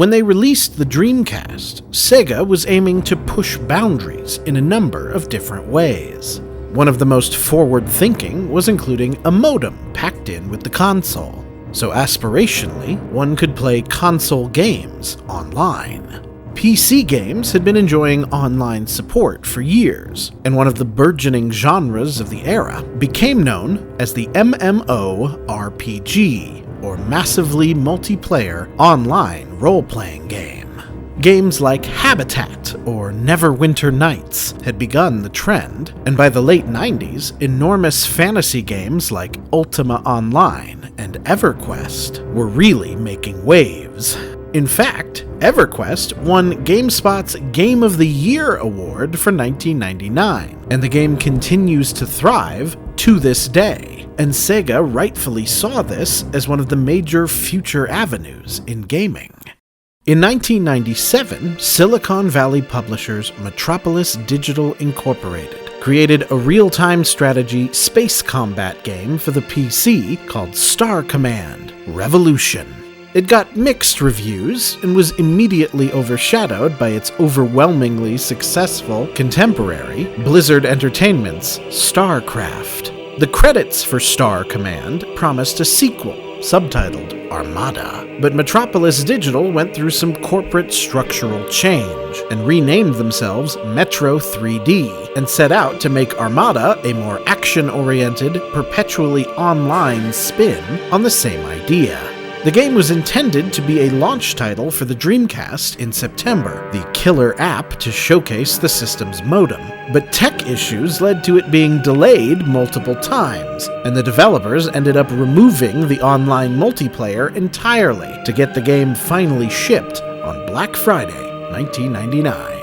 When they released the Dreamcast, Sega was aiming to push boundaries in a number of different ways. One of the most forward-thinking was including a modem packed in with the console, so aspirationally, one could play console games online. PC games had been enjoying online support for years, and one of the burgeoning genres of the era became known as the MMORPG, or Massively Multiplayer Online Role-Playing Game. Games like Habitat or Neverwinter Nights had begun the trend, and by the late 90s, enormous fantasy games like Ultima Online and EverQuest were really making waves. In fact, EverQuest won GameSpot's Game of the Year award for 1999, and the game continues to thrive to this day, and Sega rightfully saw this as one of the major future avenues in gaming. In 1997, Silicon Valley publishers Metropolis Digital Incorporated created a real-time strategy space combat game for the PC called Star Command: Revolution. It got mixed reviews and was immediately overshadowed by its overwhelmingly successful contemporary, Blizzard Entertainment's StarCraft. The credits for Star Command promised a sequel, subtitled ARMADA, but Metropolis Digital went through some corporate structural change and renamed themselves Metro 3D and set out to make ARMADA a more action-oriented, perpetually online spin on the same idea. The game was intended to be a launch title for the Dreamcast in September, the killer app to showcase the system's modem, but tech issues led to it being delayed multiple times, and the developers ended up removing the online multiplayer entirely to get the game finally shipped on Black Friday, 1999.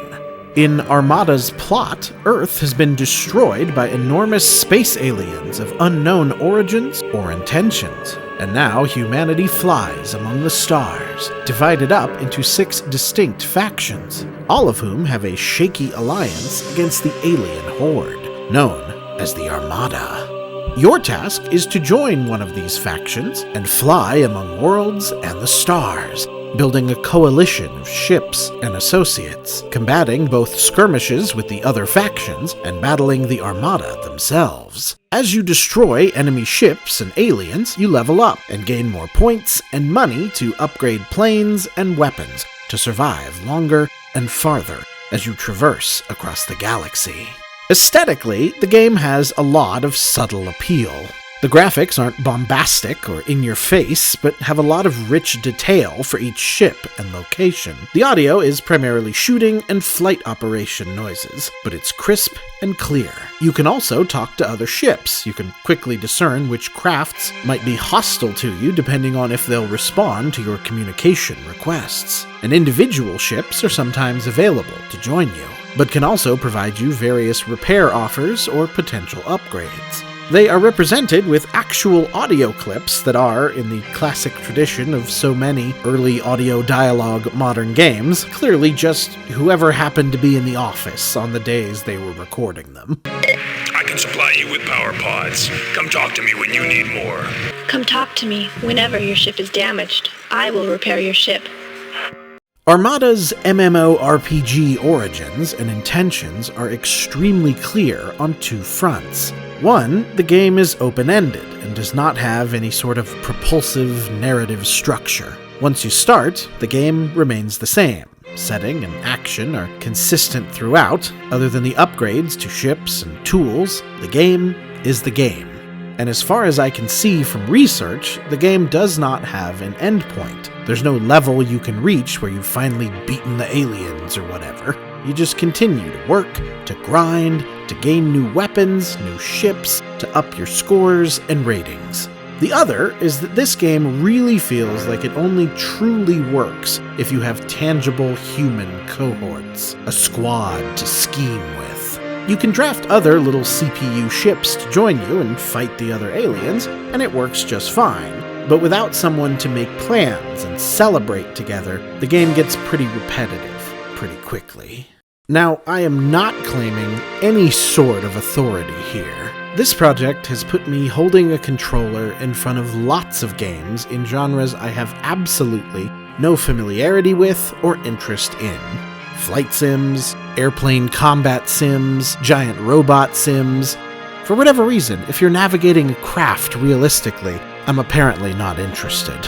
In Armada's plot, Earth has been destroyed by enormous space aliens of unknown origins or intentions, and now humanity flies among the stars, divided up into 6 distinct factions, all of whom have a shaky alliance against the alien horde, known as the Armada. Your task is to join one of these factions and fly among worlds and the stars, building a coalition of ships and associates, combating both skirmishes with the other factions and battling the Armada themselves. As you destroy enemy ships and aliens, you level up and gain more points and money to upgrade planes and weapons to survive longer and farther as you traverse across the galaxy. Aesthetically, the game has a lot of subtle appeal. The graphics aren't bombastic or in-your-face, but have a lot of rich detail for each ship and location. The audio is primarily shooting and flight operation noises, but it's crisp and clear. You can also talk to other ships. You can quickly discern which crafts might be hostile to you depending on if they'll respond to your communication requests. And individual ships are sometimes available to join you, but can also provide you various repair offers or potential upgrades. They are represented with actual audio clips that are, in the classic tradition of so many early audio dialogue modern games, clearly just whoever happened to be in the office on the days they were recording them. I can supply you with power pods. Come talk to me when you need more. Come talk to me whenever your ship is damaged. I will repair your ship. Armada's MMORPG origins and intentions are extremely clear on 2 fronts. One, the game is open-ended and does not have any sort of propulsive narrative structure. Once you start, the game remains the same. Setting and action are consistent throughout. Other than the upgrades to ships and tools, the game is the game. And as far as I can see from research, the game does not have an endpoint. There's no level you can reach where you've finally beaten the aliens or whatever. You just continue to work, to grind, to gain new weapons, new ships, to up your scores and ratings. The other is that this game really feels like it only truly works if you have tangible human cohorts, a squad to scheme with. You can draft other little CPU ships to join you and fight the other aliens, and it works just fine. But without someone to make plans and celebrate together, the game gets pretty repetitive pretty quickly. Now, I am not claiming any sort of authority here. This project has put me holding a controller in front of lots of games in genres I have absolutely no familiarity with or interest in. Flight sims, airplane combat sims, giant robot sims. For whatever reason, if you're navigating a craft realistically, I'm apparently not interested.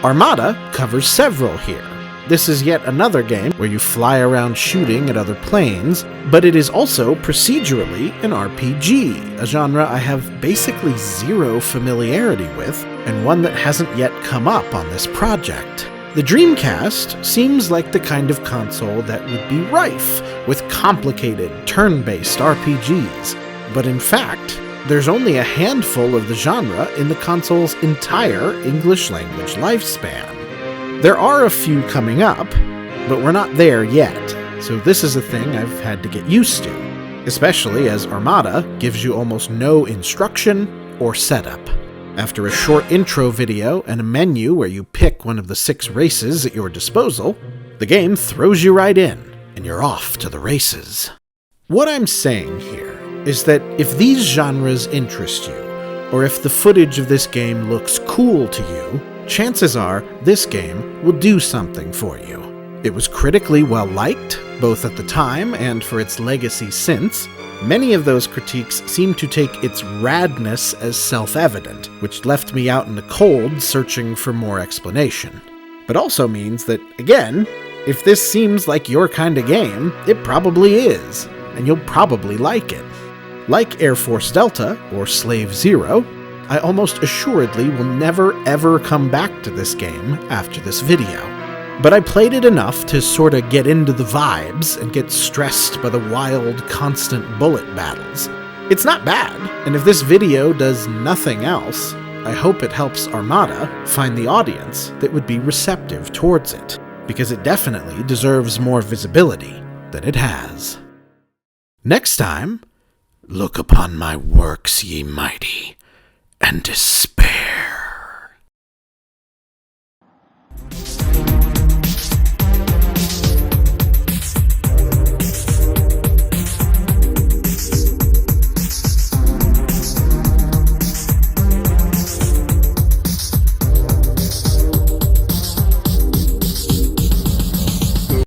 ARMADA covers several here. This is yet another game where you fly around shooting at other planes, but it is also procedurally an RPG, a genre I have basically zero familiarity with, and one that hasn't yet come up on this project. The Dreamcast seems like the kind of console that would be rife with complicated, turn-based RPGs, but in fact, there's only a handful of the genre in the console's entire English-language lifespan. There are a few coming up, but we're not there yet, so this is a thing I've had to get used to, especially as ARMADA gives you almost no instruction or setup. After a short intro video and a menu where you pick one of the 6 races at your disposal, the game throws you right in, and you're off to the races. What I'm saying here is that if these genres interest you, or if the footage of this game looks cool to you, chances are this game will do something for you. It was critically well liked, both at the time and for its legacy since. Many of those critiques seem to take its radness as self-evident, which left me out in the cold searching for more explanation. But also means that, again, if this seems like your kind of game, it probably is, and you'll probably like it. Like Air Force Delta or Slave Zero, I almost assuredly will never ever come back to this game after this video. But I played it enough to sorta get into the vibes and get stressed by the wild, constant bullet battles. It's not bad, and if this video does nothing else, I hope it helps ARMADA find the audience that would be receptive towards it, because it definitely deserves more visibility than it has. Next time, look upon my works, ye mighty, and despair.